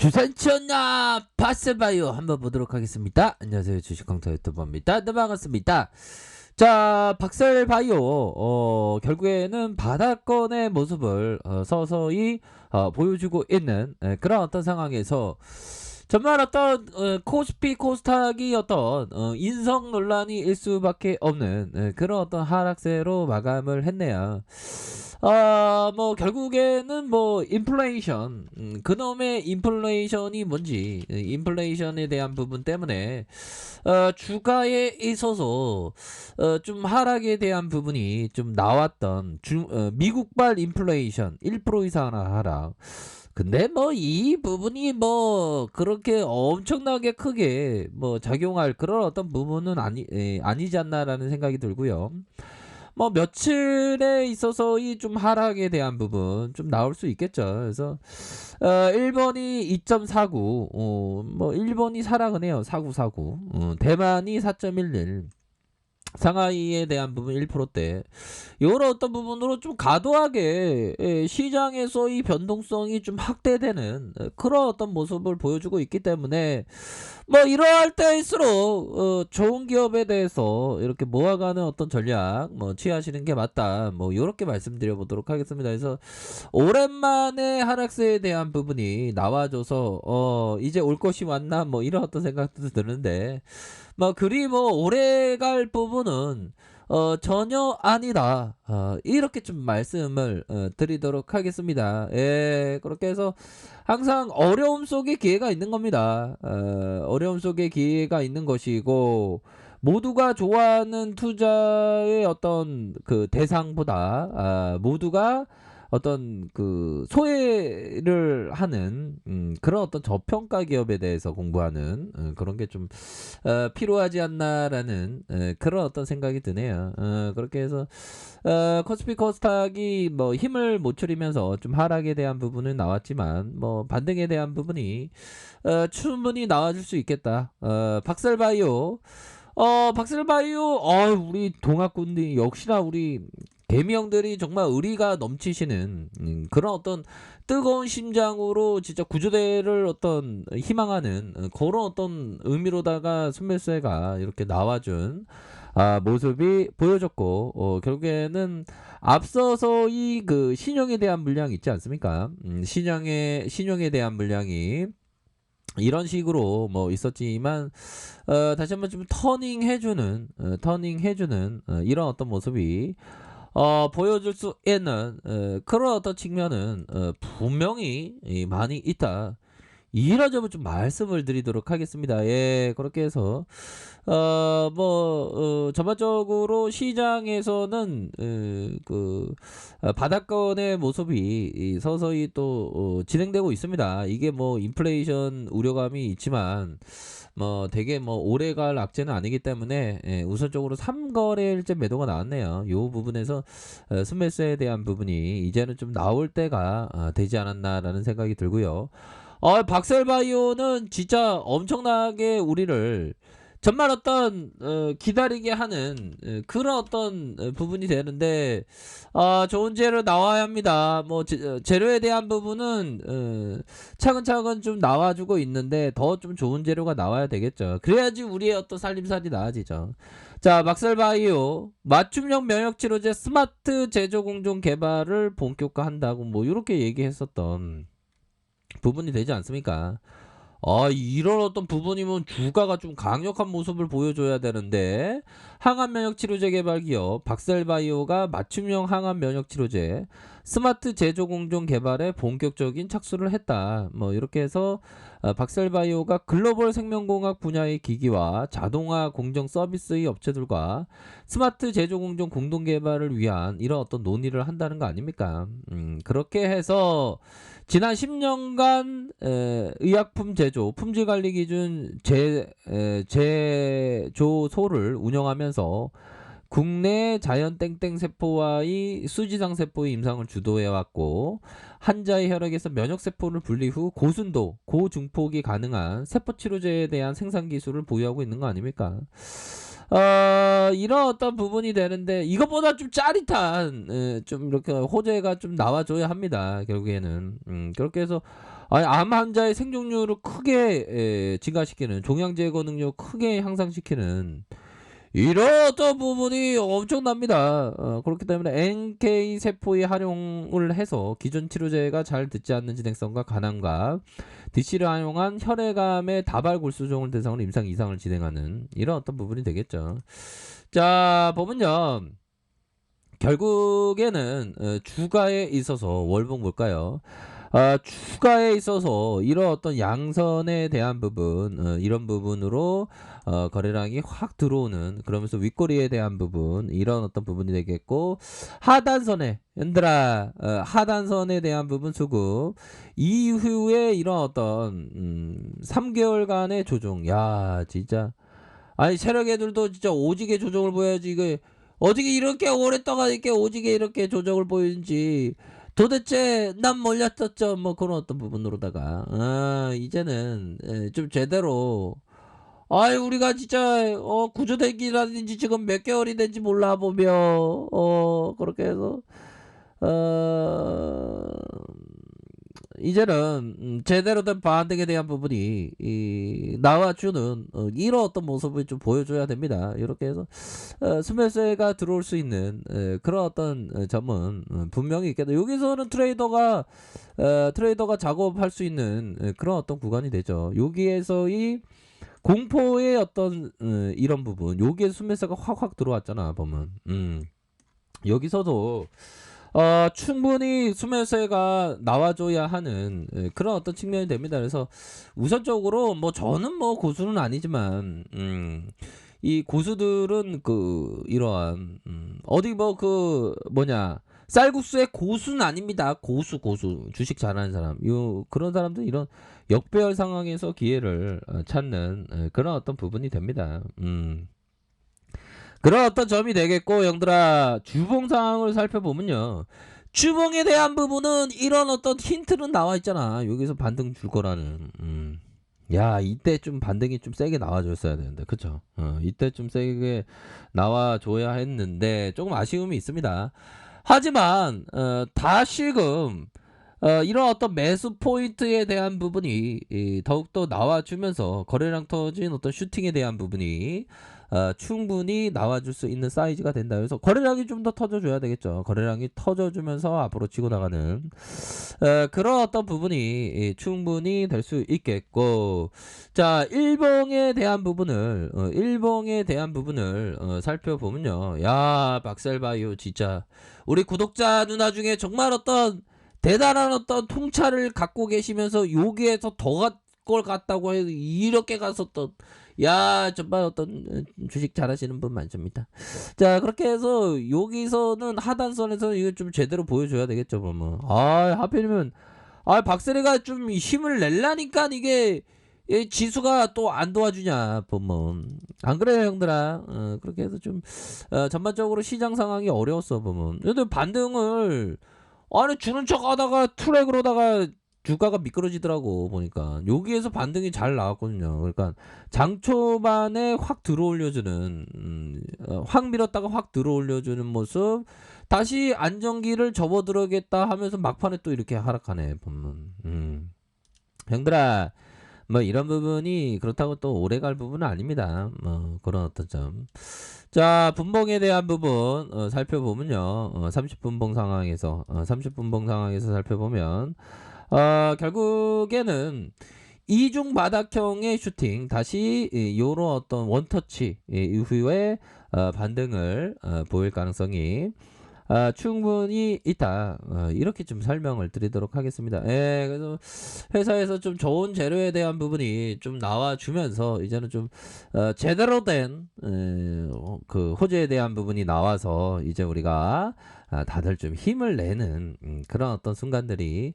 주산치였나 바세바이오 한번 보도록 하겠습니다. 안녕하세요, 주식강타 유튜버입니다. 네, 반갑습니다. 자, 박셀바이오 결국에는 바닥권의 모습을 서서히 보여주고 있는 그런 어떤 상황에서 정말 어떤 코스피 코스닥이 어떤 인성 논란이 일 수밖에 없는 그런 어떤 하락세로 마감을 했네요. 뭐 결국에는 뭐 인플레이션, 그놈의 인플레이션이 뭔지, 인플레이션에 대한 부분 때문에 주가에 있어서 좀 하락에 대한 부분이 좀 나왔던 미국발 인플레이션 1% 이상 하락. 근데 뭐 이 부분이 뭐 그렇게 엄청나게 크게 뭐 작용할 그런 어떤 부분은 아니지 않나라는 생각이 들고요. 뭐 며칠에 있어서 이 좀 하락에 대한 부분 좀 나올 수 있겠죠. 그래서 일본이 2.49, 뭐 일본이 하락은 해요. 4949. 대만이 4.11. 상하이에 대한 부분 1%대 이런 어떤 부분으로 좀 과도하게 시장에서 이 변동성이 좀 확대되는 그런 어떤 모습을 보여주고 있기 때문에 뭐 이러할 때일수록 좋은 기업에 대해서 이렇게 모아가는 어떤 전략 뭐 취하시는 게 맞다, 뭐 이렇게 말씀드려 보도록 하겠습니다. 그래서 오랜만에 하락세에 대한 부분이 나와줘서 이제 올 것이 왔나 뭐 이런 어떤 생각도 드는데 뭐 그리 뭐 오래 갈 부분은 전혀 아니다. 이렇게 좀 말씀을 드리도록 하겠습니다. 예, 그렇게 해서 항상 어려움 속에 기회가 있는 겁니다. 어려움 속에 기회가 있는 것이고 모두가 좋아하는 투자의 어떤 그 대상보다 모두가 어떤 그 소외를 하는 그런 어떤 저평가 기업에 대해서 공부하는 그런 게 좀 필요하지 않나라는 그런 어떤 생각이 드네요. 그렇게 해서 코스피 코스닥이 뭐 힘을 못 추리면서 좀 하락에 대한 부분은 나왔지만 뭐 반등에 대한 부분이 충분히 나와줄 수 있겠다. 박셀바이오, 박셀바이오, 우리 동학군들 역시나 우리 개미형들이 정말 의리가 넘치시는 그런 어떤 뜨거운 심장으로 진짜 구조대를 어떤 희망하는 그런 어떤 의미로다가 순매수회가 이렇게 나와준 모습이 보여졌고, 결국에는 앞서서 이 그 신용에 대한 물량이 있지 않습니까? 신용에 대한 물량이 이런 식으로 뭐 있었지만 다시 한번 좀 터닝해주는 이런 어떤 모습이 보여줄 수 있는 그런 어떤 측면은 분명히 많이 있다. 이런 점을 좀 말씀을 드리도록 하겠습니다. 예, 그렇게 해서 전반적으로 시장에서는 바닥권의 모습이 서서히 또 진행되고 있습니다. 이게 뭐 인플레이션 우려감이 있지만 뭐 되게 뭐 오래갈 악재는 아니기 때문에 우선적으로 3거래일째 매도가 나왔네요. 이 부분에서 순매수에 대한 부분이 이제는 좀 나올 때가 되지 않았나라는 생각이 들고요. 박셀바이오는 진짜 엄청나게 우리를 정말 어떤 기다리게 하는 그런 어떤 부분이 되는데 좋은 재료 나와야 합니다. 뭐 재료에 대한 부분은 차근차근 좀 나와주고 있는데 더 좀 좋은 재료가 나와야 되겠죠. 그래야지 우리의 어떤 살림살이 나아지죠. 자, 박셀바이오 맞춤형 면역치료제 스마트 제조 공정 개발을 본격화한다고 뭐 이렇게 얘기했었던 부분이 되지 않습니까? 이런 어떤 부분이면 주가가 좀 강력한 모습을 보여줘야 되는데, 항암 면역 치료제 개발 기업 박셀바이오가 맞춤형 항암 면역 치료제 스마트 제조 공정 개발에 본격적인 착수를 했다. 뭐 이렇게 해서 박셀바이오가 글로벌 생명공학 분야의 기기와 자동화 공정 서비스의 업체들과 스마트 제조 공정 공동 개발을 위한 이런 어떤 논의를 한다는 거 아닙니까? 그렇게 해서 지난 10년간 의약품 제조, 품질관리 기준 제조소를 운영하면서 국내 자연 땡땡 세포와의 수지상 세포의 임상을 주도해왔고, 환자의 혈액에서 면역 세포를 분리 후 고순도, 고중폭이 가능한 세포 치료제에 대한 생산 기술을 보유하고 있는 거 아닙니까? 이런 어떤 부분이 되는데 이것보다 좀 짜릿한 좀 이렇게 호재가 좀 나와줘야 합니다. 결국에는 그렇게 해서 아니 암 환자의 생존율을 크게 증가시키는 종양 제거 능력을 크게 향상시키는 이런 어떤 부분이 엄청납니다. 그렇기 때문에 NK 세포의 활용을 해서 기존 치료제가 잘 듣지 않는 진행성과 간암과 DC를 활용한 혈액암의 다발 골수종을 대상으로 임상 이상을 진행하는 이런 어떤 부분이 되겠죠. 자, 보면요. 결국에는 주가에 있어서 월봉 볼까요? 주가에 있어서 이런 어떤 양선에 대한 부분, 이런 부분으로 거래량이 확 들어오는, 그러면서 윗꼬리에 대한 부분, 이런 어떤 부분이 되겠고, 하단선에 얘들아, 하단선에 대한 부분 수급 이후에 이런 어떤 3개월간의 조정. 야, 진짜 아니 세력 애들도 진짜 오지게 조정을 보여야지. 이거 어떻게 이렇게 오랫동안 이렇게 오지게 이렇게 조정을 보이는지 도대체 난 몰랐었죠. 뭐 그런 어떤 부분으로다가 이제는 좀 제대로 아이 우리가 진짜 구조대기라든지 지금 몇 개월이 된지 몰라 보며 그렇게 해서 어 이제는 제대로 된 반등에 대한 부분이 나와주는 이런 어떤 모습을 좀 보여줘야 됩니다. 이렇게 해서 스매스가 들어올 수 있는 그런 어떤 점은 분명히 있겠다. 여기서는 트레이더가 작업할 수 있는 그런 어떤 구간이 되죠. 여기에서의 공포의 어떤 이런 부분, 여기에 스매스가 확확 들어왔잖아 보면. 여기서도 충분히 수매세가 나와줘야 하는 그런 어떤 측면이 됩니다. 그래서 우선적으로 뭐 저는 뭐 고수는 아니지만 이 고수들은 그 이러한 어디 뭐 그 뭐냐 쌀국수의 고수는 아닙니다. 고수 주식 잘하는 사람 요 그런 사람들 이런 역배열 상황에서 기회를 찾는 그런 어떤 부분이 됩니다. 그런 어떤 점이 되겠고 형들아 주봉 상황을 살펴보면요. 주봉에 대한 부분은 이런 어떤 힌트는 나와 있잖아. 여기서 반등 줄 거라는. 야 이때 좀 반등이 좀 세게 나와줬어야 되는데 그쵸? 이때 좀 세게 나와줘야 했는데 조금 아쉬움이 있습니다. 하지만 다시금 이런 어떤 매수 포인트에 대한 부분이 더욱더 나와주면서 거래량 터진 어떤 슈팅에 대한 부분이 충분히 나와줄 수 있는 사이즈가 된다. 그래서 거래량이 좀 더 터져줘야 되겠죠. 거래량이 터져주면서 앞으로 치고 나가는 그런 어떤 부분이 충분히 될 수 있겠고, 자 일봉에 대한 부분을 살펴보면요. 야 박셀바이오 진짜 우리 구독자 누나 중에 정말 어떤 대단한 어떤 통찰을 갖고 계시면서 여기에서 더 걸 같다고 해서 이렇게 갔었던 야 정말 어떤 주식 잘하시는 분 많습니다. 자 그렇게 해서 여기서는 하단선에서 이거 좀 제대로 보여줘야 되겠죠. 뭐 하필이면 박세리가 좀 힘을 낼라니까 이게 이 지수가 또 안 도와주냐 보면 안 그래요 형들아. 그렇게 해서 좀 전반적으로 시장 상황이 어려웠어 보면. 근데 반등을 아니 주는 척 하다가 트랙으로다가 주가가 미끄러지더라고 보니까 여기에서 반등이 잘 나왔거든요. 그러니까 장 초반에 확 들어올려주는 확 밀었다가 확 들어올려주는 모습 다시 안정기를 접어들어겠다 하면서 막판에 또 이렇게 하락하네 보면. 형들아 뭐 이런 부분이 그렇다고 또 오래 갈 부분은 아닙니다. 뭐 그런 어떤 점. 자 분봉에 대한 부분 살펴보면요. 30분봉 상황에서 30분봉 상황에서 살펴보면 결국에는 이중 바닥형의 슈팅 다시 요런 어떤 원터치 이후에 반등을 보일 가능성이 충분히 있다. 이렇게 좀 설명을 드리도록 하겠습니다. 그래서 회사에서 좀 좋은 재료에 대한 부분이 좀 나와주면서 이제는 좀 제대로 된 그 호재에 대한 부분이 나와서 이제 우리가 다들 좀 힘을 내는 그런 어떤 순간들이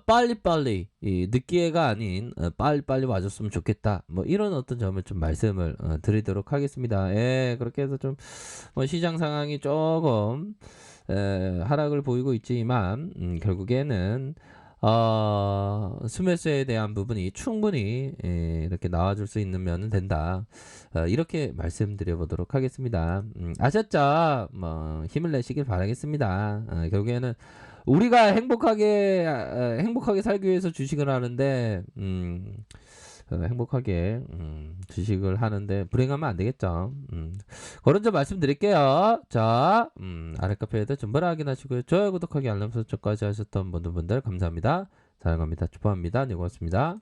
빨리빨리 늦기회가 아닌 빨리빨리 와줬으면 좋겠다. 뭐 이런 어떤 점을 좀 말씀을 드리도록 하겠습니다. 그렇게 해서 좀 뭐 시장 상황이 조금 하락을 보이고 있지만 결국에는 스매스에 대한 부분이 충분히 이렇게 나와줄 수 있는 면은 된다. 이렇게 말씀드려 보도록 하겠습니다. 아셨죠? 뭐 힘을 내시길 바라겠습니다. 결국에는 우리가 행복하게 살기 위해서 주식을 하는데, 행복하게, 주식을 하는데, 불행하면 안 되겠죠. 그런 점 말씀드릴게요. 자, 아래 카페에도 정보를 확인하시고요. 좋아요, 구독하기, 알람 설정까지 하셨던 모든 분들 감사합니다. 사랑합니다. 축복합니다. 네, 고맙습니다.